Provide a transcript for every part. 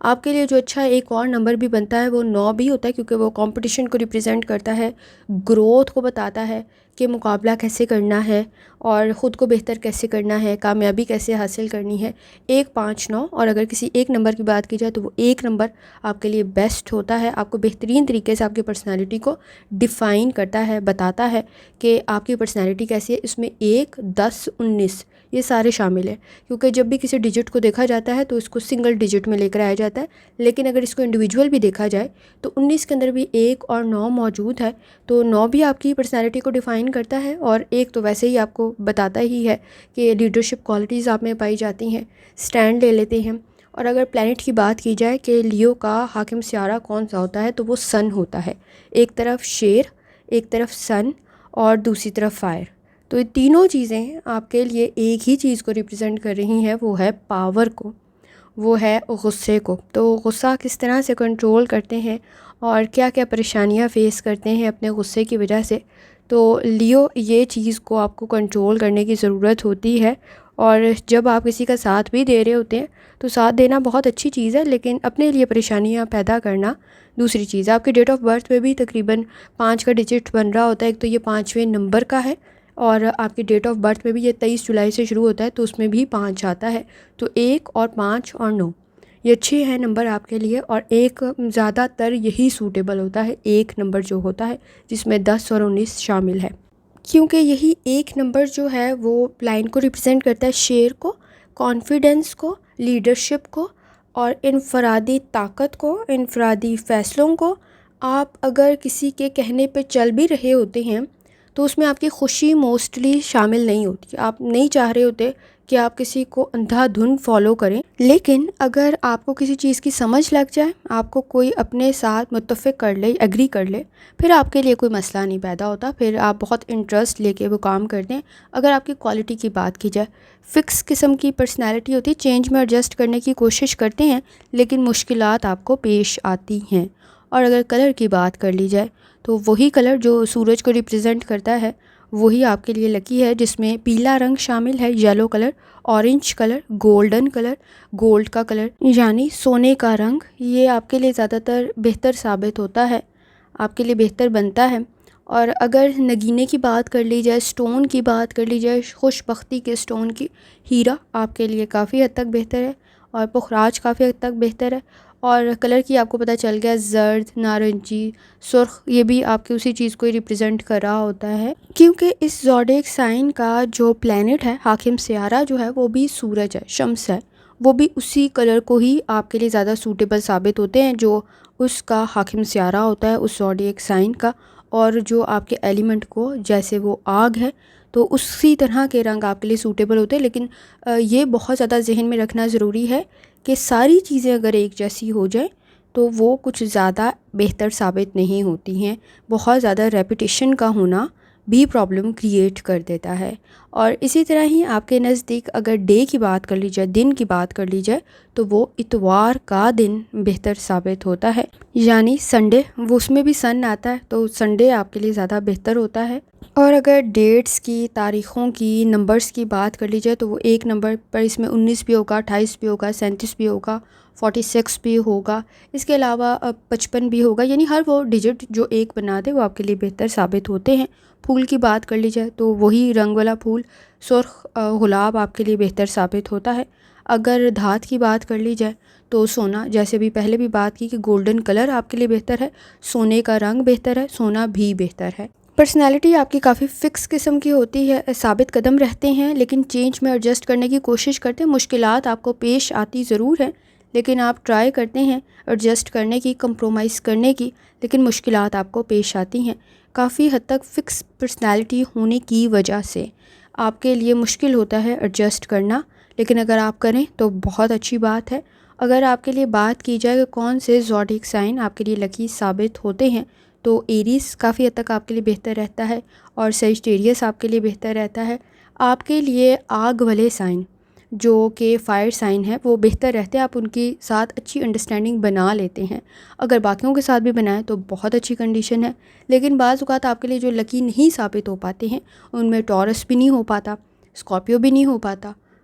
آپ کے لیے جو اچھا ایک اور نمبر بھی بنتا ہے وہ 9 بھی ہوتا ہے، کیونکہ وہ کمپٹیشن کو ریپرزینٹ کرتا ہے، گروتھ کو بتاتا ہے کہ مقابلہ کیسے کرنا ہے اور خود کو بہتر کیسے کرنا ہے، کامیابی کیسے حاصل کرنی ہے۔ 1 5 9، اور اگر کسی ایک نمبر کی بات کی جائے تو وہ ایک نمبر آپ کے لیے بیسٹ ہوتا ہے، آپ کو بہترین طریقے سے آپ کی پرسنالٹی کو ڈیفائن کرتا ہے، بتاتا ہے کہ آپ کی پرسنالٹی کیسی ہے۔ اس میں 1 10 19 یہ سارے شامل ہیں، کیونکہ جب بھی کسی ڈیجٹ کو دیکھا جاتا ہے تو اس کو سنگل ڈیجٹ میں لے کر آیا جاتا ہے، لیکن اگر اس کو انڈیویجول بھی دیکھا جائے تو 19 کے اندر بھی 1 اور 9 موجود ہے، تو 9 بھی آپ کی پرسنالٹی کو ڈیفائن کرتا ہے، اور 1 تو ویسے ہی آپ کو بتاتا ہی ہے کہ لیڈرشپ کوالٹیز آپ میں پائی جاتی ہیں، سٹینڈ لے لیتے ہیں۔ اور اگر پلینٹ کی بات کی جائے کہ لیو کا حاکم سیارہ کون سا ہوتا ہے تو وہ سن ہوتا ہے، ایک طرف شیر، ایک طرف سن اور دوسری طرف فائر، تو یہ تینوں چیزیں آپ کے لیے ایک ہی چیز کو ریپرزینٹ کر رہی ہیں، وہ ہے پاور کو، وہ ہے غصے کو۔ تو غصہ کس طرح سے کنٹرول کرتے ہیں اور کیا کیا پریشانیاں فیس کرتے ہیں اپنے غصے کی وجہ سے، تو لیو یہ چیز کو آپ کو کنٹرول کرنے کی ضرورت ہوتی ہے۔ اور جب آپ کسی کا ساتھ بھی دے رہے ہوتے ہیں تو ساتھ دینا بہت اچھی چیز ہے، لیکن اپنے لیے پریشانیاں پیدا کرنا دوسری چیز ہے۔ آپ کی ڈیٹ آف برتھ میں بھی تقریباً 5 کا ڈیجٹ بن رہا ہوتا ہے، ایک تو یہ 5ویں نمبر کا ہے، اور آپ کی ڈیٹ آف برتھ میں بھی یہ 23 جولائی سے شروع ہوتا ہے تو اس میں بھی 5 آتا ہے، تو 1 اور 5 اور 9 یہ اچھے ہیں نمبر آپ کے لیے، اور ایک زیادہ تر یہی سوٹیبل ہوتا ہے، ایک نمبر جو ہوتا ہے جس میں 10 اور 19 شامل ہے، کیونکہ یہی ایک نمبر جو ہے وہ لائن کو ریپرزینٹ کرتا ہے، شیر کو، کانفیڈنس کو، لیڈرشپ کو اور انفرادی طاقت کو، انفرادی فیصلوں کو۔ آپ اگر کسی کے کہنے پہ چل بھی رہے ہوتے ہیں تو اس میں آپ کی خوشی موسٹلی شامل نہیں ہوتی، آپ نہیں چاہ رہے ہوتے کہ آپ کسی کو اندھا دھن فالو کریں، لیکن اگر آپ کو کسی چیز کی سمجھ لگ جائے، آپ کو کوئی اپنے ساتھ متفق کر لے، ایگری کر لے، پھر آپ کے لیے کوئی مسئلہ نہیں پیدا ہوتا، پھر آپ بہت انٹرسٹ لے کے وہ کام کرتے ہیں۔ اگر آپ کی کوالٹی کی بات کی جائے، فکس قسم کی پرسنالٹی ہوتی ہے، چینج میں ایڈجسٹ کرنے کی کوشش کرتے ہیں لیکن مشکلات آپ کو پیش آتی ہیں۔ اور اگر کلر کی بات کر لی جائے تو وہی کلر جو سورج کو ریپرزینٹ کرتا ہے وہی آپ کے لیے لکی ہے، جس میں پیلا رنگ شامل ہے، yellow colour, orange colour, golden colour, gold کا کلر یعنی سونے کا رنگ، یہ آپ کے لیے زیادہ تر بہتر ثابت ہوتا ہے، آپ کے لیے بہتر بنتا ہے۔ اور اگر نگینے کی بات کر لی جائے، سٹون کی بات کر لی جائے، خوش بختی کے سٹون کی، ہیرا آپ کے لیے کافی حد تک بہتر ہے، اور پخراج کافی حد تک بہتر ہے۔ اور کلر کی آپ کو پتہ چل گیا، زرد، نارنجی، سرخ، یہ بھی آپ کی اسی چیز کو ریپرزینٹ کر رہا ہوتا ہے، کیونکہ اس زوڈیک سائن کا جو پلینٹ ہے، حاکم سیارہ جو ہے، وہ بھی سورج ہے، شمس ہے، وہ بھی اسی کلر کو ہی آپ کے لیے زیادہ سوٹیبل ثابت ہوتے ہیں جو اس کا حاکم سیارہ ہوتا ہے، اس زوڈیک سائن کا، اور جو آپ کے ایلیمنٹ کو، جیسے وہ آگ ہے تو اسی طرح کے رنگ آپ کے لیے سوٹیبل ہوتے ہیں۔ لیکن یہ بہت زیادہ ذہن میں رکھنا ضروری ہے کہ ساری چیزیں اگر ایک جیسی ہو جائیں تو وہ کچھ زیادہ بہتر ثابت نہیں ہوتی ہیں، بہت زیادہ ریپیٹیشن کا ہونا بھی پرابلم کریٹ کر دیتا ہے۔ اور اسی طرح ہی آپ کے نزدیک اگر ڈے کی بات کر لی جائے، دن کی بات کر لی جائے، تو وہ اتوار کا دن بہتر ثابت ہوتا ہے، یعنی سنڈے، وہ اس میں بھی سن آتا ہے تو سنڈے آپ کے لیے زیادہ بہتر ہوتا ہے۔ اور اگر ڈیٹس کی، تاریخوں کی، نمبرز کی بات کر لی جائے تو وہ ایک نمبر پر اس میں 19 بھی ہوگا، 28 بھی ہوگا، 37 بھی ہوگا، 46 بھی ہوگا، اس کے علاوہ 55 بھی ہوگا، یعنی ہر وہ ڈیجٹ جو ایک بنا دے وہ آپ کے لیے بہتر ثابت ہوتے ہیں۔ پھول کی بات کر لی جائے تو وہی رنگ والا پھول، سرخ گلاب آپ کے لیے بہتر ثابت ہوتا ہے۔ اگر دھات کی بات کر لی جائے تو سونا، جیسے بھی پہلے بھی بات کی کہ گولڈن کلر آپ کے لیے بہتر ہے، سونے کا رنگ بہتر ہے، سونا بھی بہتر ہے۔ پرسنالٹی آپ کی کافی فکس قسم کی ہوتی ہے، ثابت قدم رہتے ہیں لیکن چینج میں ایڈجسٹ کرنے کی کوشش کرتے ہیں، مشکلات آپ کو پیش آتی ضرور ہیں لیکن آپ ٹرائی کرتے ہیں ایڈجسٹ کرنے کی، کمپرومائز کرنے کی، لیکن مشکلات آپ کو پیش آتی ہیں۔ کافی حد تک فکس پرسنالٹی ہونے کی وجہ سے آپ کے لیے مشکل ہوتا ہے ایڈجسٹ کرنا، لیکن اگر آپ کریں تو بہت اچھی بات ہے۔ اگر آپ کے لیے بات کی جائے کہ کون سے زوڈیک سائن آپ کے لیے لکی ثابت ہوتے ہیں تو ایریس کافی حد تک آپ کے لیے بہتر رہتا ہے، اور سیجٹیریس آپ کے لیے بہتر رہتا ہے۔ آپ کے لیے آگ والے سائن جو کہ فائر سائن ہے وہ بہتر رہتے ہیں، آپ ان کے ساتھ اچھی انڈرسٹینڈنگ بنا لیتے ہیں، اگر باقیوں کے ساتھ بھی بنائیں تو بہت اچھی کنڈیشن ہے۔ لیکن بعض اوقات آپ کے لیے جو لکی نہیں ثابت ہو پاتے ہیں ان میں ٹورس بھی نہیں ہو پاتا، اسکارپیو بھی نہیں ہو پاتا،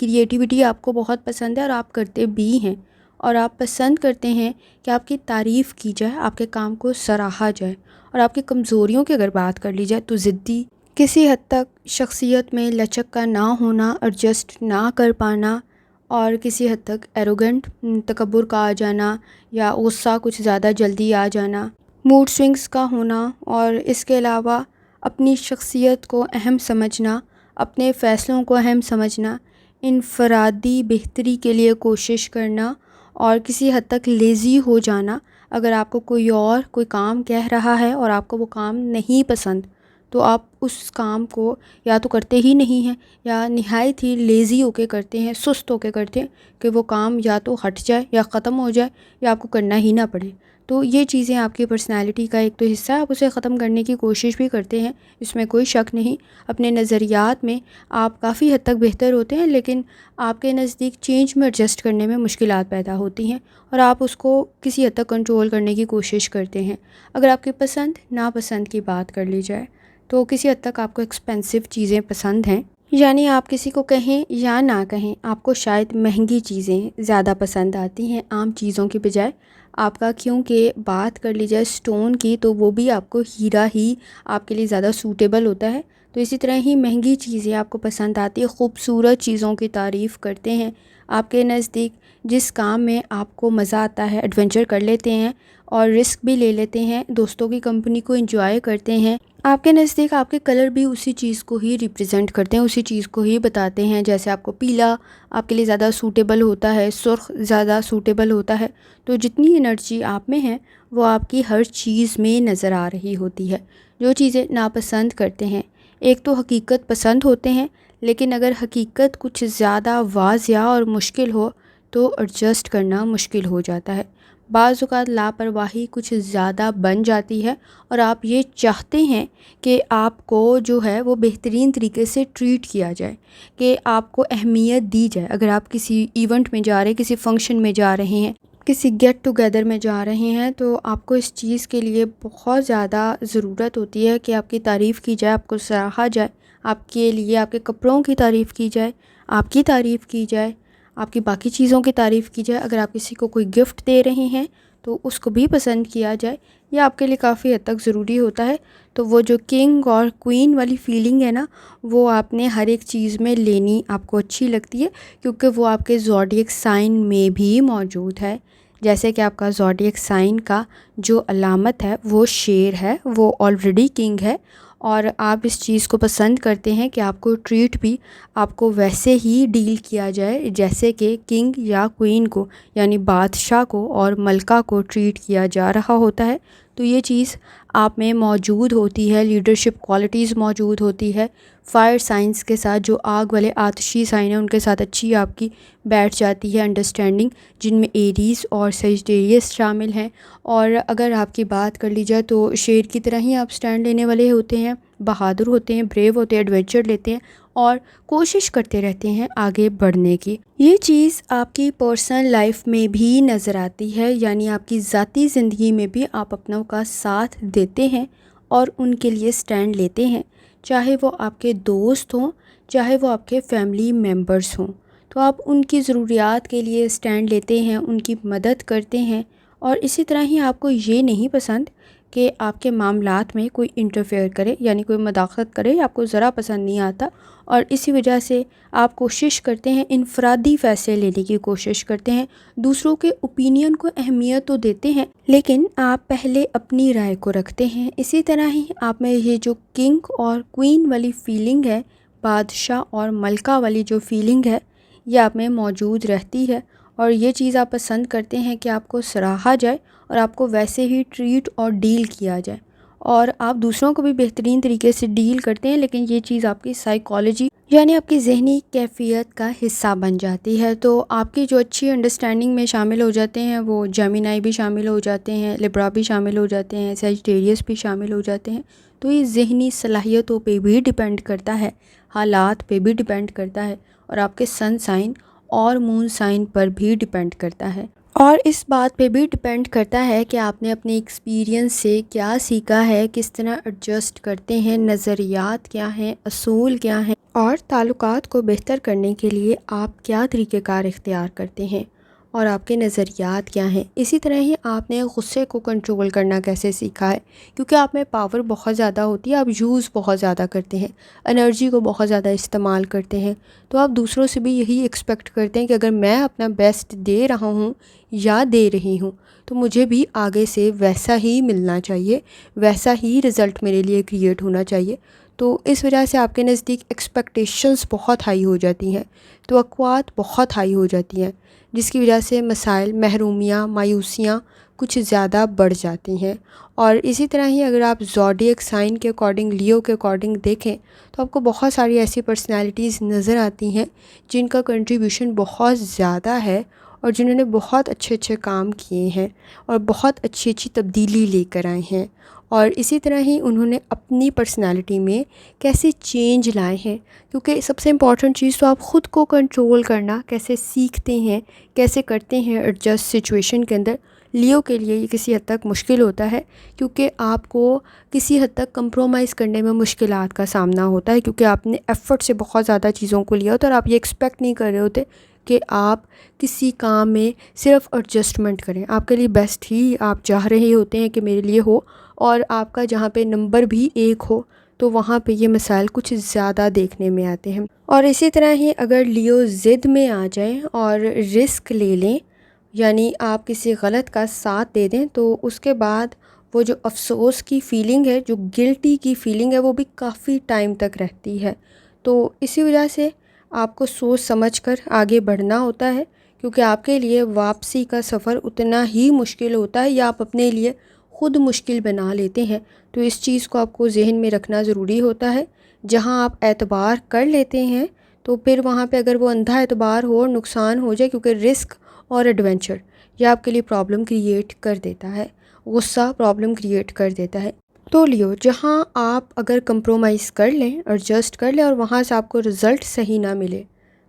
کریٹیوٹی آپ کو بہت پسند ہے اور آپ کرتے بھی ہیں، اور آپ پسند کرتے ہیں کہ آپ کی تعریف کی جائے، آپ کے کام کو سراہا جائے. اور آپ کی کمزوریوں کی اگر بات کر لی جائے تو ضدی، کسی حد تک شخصیت میں لچک کا نہ ہونا، ایڈجسٹ نہ کر پانا، اور کسی حد تک ایروگنٹ، تکبر کا آ جانا، یا غصہ کچھ زیادہ جلدی آ جانا، موڈ سوئنگز کا ہونا، اور اس کے علاوہ اپنی شخصیت کو اہم سمجھنا، اپنے فیصلوں کو اہم سمجھنا، انفرادی بہتری کے لیے کوشش کرنا، اور کسی حد تک لیزی ہو جانا. اگر آپ کو کوئی کام کہہ رہا ہے اور آپ کو وہ کام نہیں پسند، تو آپ اس کام کو یا تو کرتے ہی نہیں ہیں، یا نہایت ہی لیزی ہو کے کرتے ہیں، سست ہو کے کرتے ہیں کہ وہ کام یا تو ہٹ جائے یا ختم ہو جائے یا آپ کو کرنا ہی نہ پڑے. تو یہ چیزیں آپ کی پرسنالٹی کا ایک تو حصہ ہے، آپ اسے ختم کرنے کی کوشش بھی کرتے ہیں، اس میں کوئی شک نہیں. اپنے نظریات میں آپ کافی حد تک بہتر ہوتے ہیں، لیکن آپ کے نزدیک چینج میں ایڈجسٹ کرنے میں مشکلات پیدا ہوتی ہیں، اور آپ اس کو کسی حد تک کنٹرول کرنے کی کوشش کرتے ہیں. اگر آپ کی پسند ناپسند کی بات کر لی جائے تو کسی حد تک آپ کو ایکسپینسو چیزیں پسند ہیں، یعنی آپ کسی کو کہیں یا نہ کہیں آپ کو شاید مہنگی چیزیں زیادہ پسند آتی ہیں عام چیزوں کی بجائے. آپ کا کیونکہ بات کر لی جائے سٹون کی تو وہ بھی آپ کو ہیرا ہی آپ کے لیے زیادہ سوٹیبل ہوتا ہے. تو اسی طرح ہی مہنگی چیزیں آپ کو پسند آتی ہیں، خوبصورت چیزوں کی تعریف کرتے ہیں. آپ کے نزدیک جس کام میں آپ کو مزہ آتا ہے ایڈونچر کر لیتے ہیں اور رسک بھی لے لیتے ہیں، دوستوں کی کمپنی کو انجوائے کرتے ہیں. آپ کے نزدیک آپ کے کلر بھی اسی چیز کو ہی ریپرزینٹ کرتے ہیں، اسی چیز کو ہی بتاتے ہیں. جیسے آپ کو پیلا آپ کے لیے زیادہ سوٹیبل ہوتا ہے، سرخ زیادہ سوٹیبل ہوتا ہے. تو جتنی انرجی آپ میں ہے وہ آپ کی ہر چیز میں نظر آ رہی ہوتی ہے. جو چیزیں ناپسند کرتے ہیں، ایک تو حقیقت پسند ہوتے ہیں، لیکن اگر حقیقت کچھ زیادہ واضح اور مشکل ہو تو ایڈجسٹ کرنا مشکل ہو جاتا ہے. بعض اوقات لاپرواہی کچھ زیادہ بن جاتی ہے، اور آپ یہ چاہتے ہیں کہ آپ کو جو ہے وہ بہترین طریقے سے ٹریٹ کیا جائے، کہ آپ کو اہمیت دی جائے. اگر آپ کسی ایونٹ میں جا رہے ہیں، کسی فنکشن میں جا رہے ہیں، کسی گیٹ ٹوگیدر میں جا رہے ہیں، تو آپ کو اس چیز کے لیے بہت زیادہ ضرورت ہوتی ہے کہ آپ کی تعریف کی جائے، آپ کو سراہا جائے، آپ کے لیے آپ کے کپڑوں کی تعریف کی جائے، آپ کی تعریف کی جائے، آپ کی باقی چیزوں کی تعریف کی جائے. اگر آپ کسی کو کوئی گفٹ دے رہے ہیں تو اس کو بھی پسند کیا جائے. یہ آپ کے لیے کافی حد تک ضروری ہوتا ہے. تو وہ جو کنگ اور کوئین والی فیلنگ ہے نا، وہ آپ نے ہر ایک چیز میں لینی آپ کو اچھی لگتی ہے، کیونکہ وہ آپ کے زوڈیک سائن میں بھی موجود ہے. جیسے کہ آپ کا زوڈیک سائن کا جو علامت ہے وہ شیر ہے، وہ آلریڈی کنگ ہے، اور آپ اس چیز کو پسند کرتے ہیں کہ آپ کو ٹریٹ بھی آپ کو ویسے ہی ڈیل کیا جائے جیسے کہ کنگ یا کوئین کو، یعنی بادشاہ کو اور ملکہ کو ٹریٹ کیا جا رہا ہوتا ہے. تو یہ چیز آپ میں موجود ہوتی ہے، لیڈرشپ کوالٹیز موجود ہوتی ہے. فائر سائنس کے ساتھ، جو آگ والے آتشی سائن ہیں، ان کے ساتھ اچھی آپ کی بیٹھ جاتی ہے انڈرسٹینڈنگ، جن میں ایریز اور سیجٹیریس شامل ہیں. اور اگر آپ کی بات کر لی جائے تو شیر کی طرح ہی آپ سٹینڈ لینے والے ہوتے ہیں، بہادر ہوتے ہیں، بریو ہوتے ہیں، ایڈونچر لیتے ہیں، اور کوشش کرتے رہتے ہیں آگے بڑھنے کی. یہ چیز آپ کی پرسنل لائف میں بھی نظر آتی ہے، یعنی آپ کی ذاتی زندگی میں بھی آپ اپنوں کا ساتھ دیتے ہیں اور ان کے لیے سٹینڈ لیتے ہیں، چاہے وہ آپ کے دوست ہوں، چاہے وہ آپ کے فیملی ممبرز ہوں. تو آپ ان کی ضروریات کے لیے سٹینڈ لیتے ہیں، ان کی مدد کرتے ہیں. اور اسی طرح ہی آپ کو یہ نہیں پسند کہ آپ کے معاملات میں کوئی انٹرفیئر کرے، یعنی کوئی مداخلت کرے، آپ کو ذرا پسند نہیں آتا. اور اسی وجہ سے آپ کوشش کرتے ہیں، انفرادی فیصلے لینے کی کوشش کرتے ہیں. دوسروں کے اوپینین کو اہمیت تو دیتے ہیں، لیکن آپ پہلے اپنی رائے کو رکھتے ہیں. اسی طرح ہی آپ میں یہ جو کنگ اور کوئین والی فیلنگ ہے، بادشاہ اور ملکہ والی جو فیلنگ ہے، یہ آپ میں موجود رہتی ہے. اور یہ چیز آپ پسند کرتے ہیں کہ آپ کو سراہا جائے اور آپ کو ویسے ہی ٹریٹ اور ڈیل کیا جائے. اور آپ دوسروں کو بھی بہترین طریقے سے ڈیل کرتے ہیں، لیکن یہ چیز آپ کی سائیکالوجی یعنی آپ کی ذہنی کیفیت کا حصہ بن جاتی ہے. تو آپ کی جو اچھی انڈرسٹینڈنگ میں شامل ہو جاتے ہیں وہ جیمینائی بھی شامل ہو جاتے ہیں، لبرا بھی شامل ہو جاتے ہیں، سیجٹیریس بھی شامل ہو جاتے ہیں. تو یہ ذہنی صلاحیتوں پہ بھی ڈیپینڈ کرتا ہے، حالات پہ بھی ڈیپینڈ کرتا ہے، اور آپ کے سن سائن اور مون سائن پر بھی ڈیپینڈ کرتا ہے. اور اس بات پہ بھی ڈیپینڈ کرتا ہے کہ آپ نے اپنے ایکسپیرینس سے کیا سیکھا ہے، کس طرح ایڈجسٹ کرتے ہیں، نظریات کیا ہیں، اصول کیا ہیں. اور تعلقات کو بہتر کرنے کے لیے آپ کیا طریقہ کار اختیار کرتے ہیں اور آپ کے نظریات کیا ہیں۔ اسی طرح ہی آپ نے غصے کو کنٹرول کرنا کیسے سیکھا ہے، کیونکہ آپ میں پاور بہت زیادہ ہوتی ہے، آپ یوز بہت زیادہ کرتے ہیں، انرجی کو بہت زیادہ استعمال کرتے ہیں، تو آپ دوسروں سے بھی یہی ایکسپیکٹ کرتے ہیں کہ اگر میں اپنا بیسٹ دے رہا ہوں یا دے رہی ہوں تو مجھے بھی آگے سے ویسا ہی ملنا چاہیے، ویسا ہی رزلٹ میرے لیے کریٹ ہونا چاہیے۔ تو اس وجہ سے آپ کے نزدیک ایکسپیکٹیشنز بہت ہائی ہو جاتی ہیں، توقعات بہت ہائی ہو جاتی ہیں، جس کی وجہ سے مسائل، محرومیاں، مایوسیاں کچھ زیادہ بڑھ جاتی ہیں۔ اور اسی طرح ہی اگر آپ زوڈیک سائن کے اکارڈنگ، لیو کے اکارڈنگ دیکھیں تو آپ کو بہت ساری ایسی پرسنالٹیز نظر آتی ہیں جن کا کنٹریبیوشن بہت زیادہ ہے اور جنہوں نے بہت اچھے اچھے کام کیے ہیں اور بہت اچھی اچھی تبدیلی لے کر آئے ہیں، اور اسی طرح ہی انہوں نے اپنی پرسنالٹی میں کیسے چینج لائے ہیں، کیونکہ سب سے امپورٹنٹ چیز تو آپ خود کو کنٹرول کرنا کیسے سیکھتے ہیں، کیسے کرتے ہیں ایڈجسٹ سچویشن کے اندر۔ لیو کے لیے یہ کسی حد تک مشکل ہوتا ہے، کیونکہ آپ کو کسی حد تک کمپرومائز کرنے میں مشکلات کا سامنا ہوتا ہے، کیونکہ آپ نے ایفرٹ سے بہت زیادہ چیزوں کو لیا ہوتا ہے اور آپ یہ ایکسپیکٹ نہیں کر رہے ہوتے کہ آپ کسی کام میں صرف ایڈجسٹمنٹ کریں۔ آپ کے لیے بیسٹ ہی آپ چاہ رہے ہوتے ہیں کہ میرے لیے ہو، اور آپ کا جہاں پہ نمبر بھی ایک ہو تو وہاں پہ یہ مسائل کچھ زیادہ دیکھنے میں آتے ہیں۔ اور اسی طرح ہی اگر لیو ضد میں آ جائیں اور رسک لے لیں، یعنی آپ کسی غلط کا ساتھ دے دیں، تو اس کے بعد وہ جو افسوس کی فیلنگ ہے، جو گلٹی کی فیلنگ ہے، وہ بھی کافی ٹائم تک رہتی ہے۔ تو اسی وجہ سے آپ کو سوچ سمجھ کر آگے بڑھنا ہوتا ہے، کیونکہ آپ کے لیے واپسی کا سفر اتنا ہی مشکل ہوتا ہے یا آپ اپنے لیے خود مشکل بنا لیتے ہیں۔ تو اس چیز کو آپ کو ذہن میں رکھنا ضروری ہوتا ہے۔ جہاں آپ اعتبار کر لیتے ہیں تو پھر وہاں پہ اگر وہ اندھا اعتبار ہو اور نقصان ہو جائے، کیونکہ رسک اور ایڈونچر یہ آپ کے لیے پرابلم کریٹ کر دیتا ہے، غصہ پرابلم کریٹ کر دیتا ہے۔ تو لیو، جہاں آپ اگر کمپرومائز کر لیں، ایڈجسٹ کر لیں اور وہاں سے آپ کو رزلٹ صحیح نہ ملے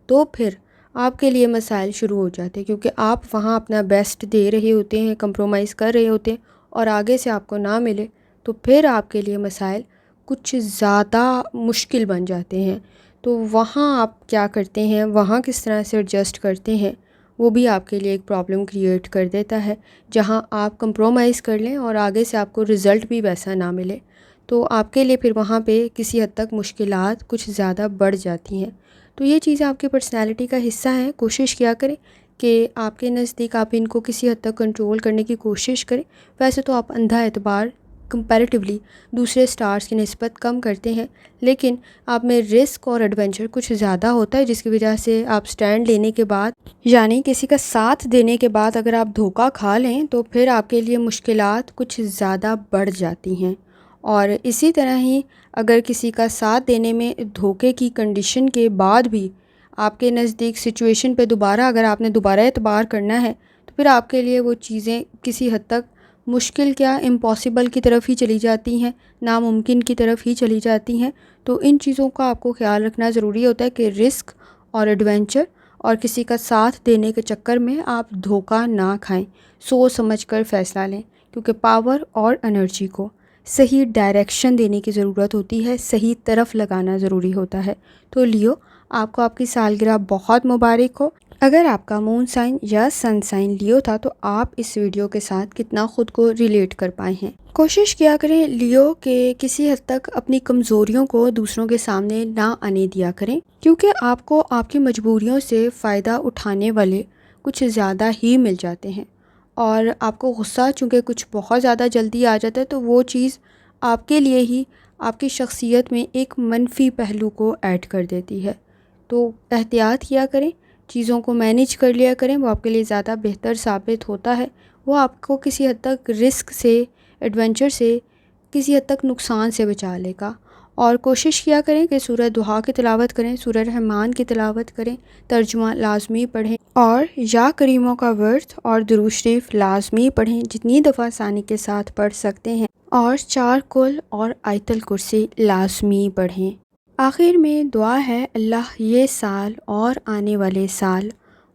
تو پھر آپ کے لیے مسائل شروع ہو جاتے ہیں، کیونکہ آپ وہاں اپنا بیسٹ دے رہے ہوتے ہیں، کمپرومائز کر رہے ہوتے ہیں اور آگے سے آپ کو نہ ملے تو پھر آپ کے لیے مسائل کچھ زیادہ مشکل بن جاتے ہیں۔ تو وہاں آپ کیا کرتے ہیں، وہاں کس طرح سے ایڈجسٹ کرتے ہیں، وہ بھی آپ کے لیے ایک پرابلم کریٹ کر دیتا ہے۔ جہاں آپ کمپرومائز کر لیں اور آگے سے آپ کو رزلٹ بھی ویسا نہ ملے تو آپ کے لیے پھر وہاں پہ کسی حد تک مشکلات کچھ زیادہ بڑھ جاتی ہیں۔ تو یہ چیزیں آپ کی پرسنالٹی کا حصہ ہیں۔ کوشش کیا کریں کہ آپ کے نزدیک آپ ان کو کسی حد تک کنٹرول کرنے کی کوشش کریں۔ ویسے تو آپ اندھا اعتبار کمپیریٹیولی دوسرے سٹارز کی نسبت کم کرتے ہیں، لیکن آپ میں رسک اور ایڈونچر کچھ زیادہ ہوتا ہے، جس کی وجہ سے آپ سٹینڈ لینے کے بعد، یعنی کسی کا ساتھ دینے کے بعد اگر آپ دھوکہ کھا لیں تو پھر آپ کے لیے مشکلات کچھ زیادہ بڑھ جاتی ہیں۔ اور اسی طرح ہی اگر کسی کا ساتھ دینے میں دھوکے کی کنڈیشن کے بعد بھی آپ کے نزدیک سچویشن پہ دوبارہ اگر آپ نے دوبارہ اعتبار کرنا ہے تو پھر آپ کے لیے وہ چیزیں کسی حد تک مشکل کیا امپاسبل کی طرف ہی چلی جاتی ہیں، ناممکن کی طرف ہی چلی جاتی ہیں۔ تو ان چیزوں کا آپ کو خیال رکھنا ضروری ہوتا ہے کہ رسک اور ایڈونچر اور کسی کا ساتھ دینے کے چکر میں آپ دھوکہ نہ کھائیں، سوچ سمجھ کر فیصلہ لیں، کیونکہ پاور اور انرجی کو صحیح ڈائریکشن دینے کی ضرورت ہوتی ہے، صحیح طرف لگانا ضروری ہوتا ہے۔ تو لیو، آپ کو آپ کی سالگرہ بہت مبارک ہو۔ اگر آپ کا مون سائن یا سن سائن لیو تھا تو آپ اس ویڈیو کے ساتھ کتنا خود کو ریلیٹ کر پائے ہیں۔ کوشش کیا کریں لیو کہ کسی حد تک اپنی کمزوریوں کو دوسروں کے سامنے نہ آنے دیا کریں، کیونکہ آپ کو آپ کی مجبوریوں سے فائدہ اٹھانے والے کچھ زیادہ ہی مل جاتے ہیں، اور آپ کو غصہ چونکہ کچھ بہت زیادہ جلدی آ جاتا ہے تو وہ چیز آپ کے لیے ہی آپ کی شخصیت میں ایک منفی پہلو کو ایڈ کر دیتی ہے۔ تو احتیاط کیا کریں، چیزوں کو مینیج کر لیا کریں، وہ آپ کے لیے زیادہ بہتر ثابت ہوتا ہے۔ وہ آپ کو کسی حد تک رسک سے، ایڈونچر سے، کسی حد تک نقصان سے بچا لے گا۔ اور کوشش کیا کریں کہ سورہ دہا کی تلاوت کریں، سورہ رحمان کی تلاوت کریں، ترجمہ لازمی پڑھیں، اور یا کریموں کا ورد اور درود شریف لازمی پڑھیں، جتنی دفعہ آسانی کے ساتھ پڑھ سکتے ہیں، اور 4 کل اور آیت الکرسی لازمی پڑھیں۔ آخر میں دعا ہے، اللہ یہ سال اور آنے والے سال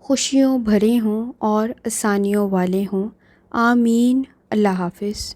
خوشیوں بھرے ہوں اور آسانیوں والے ہوں، آمین۔ اللہ حافظ۔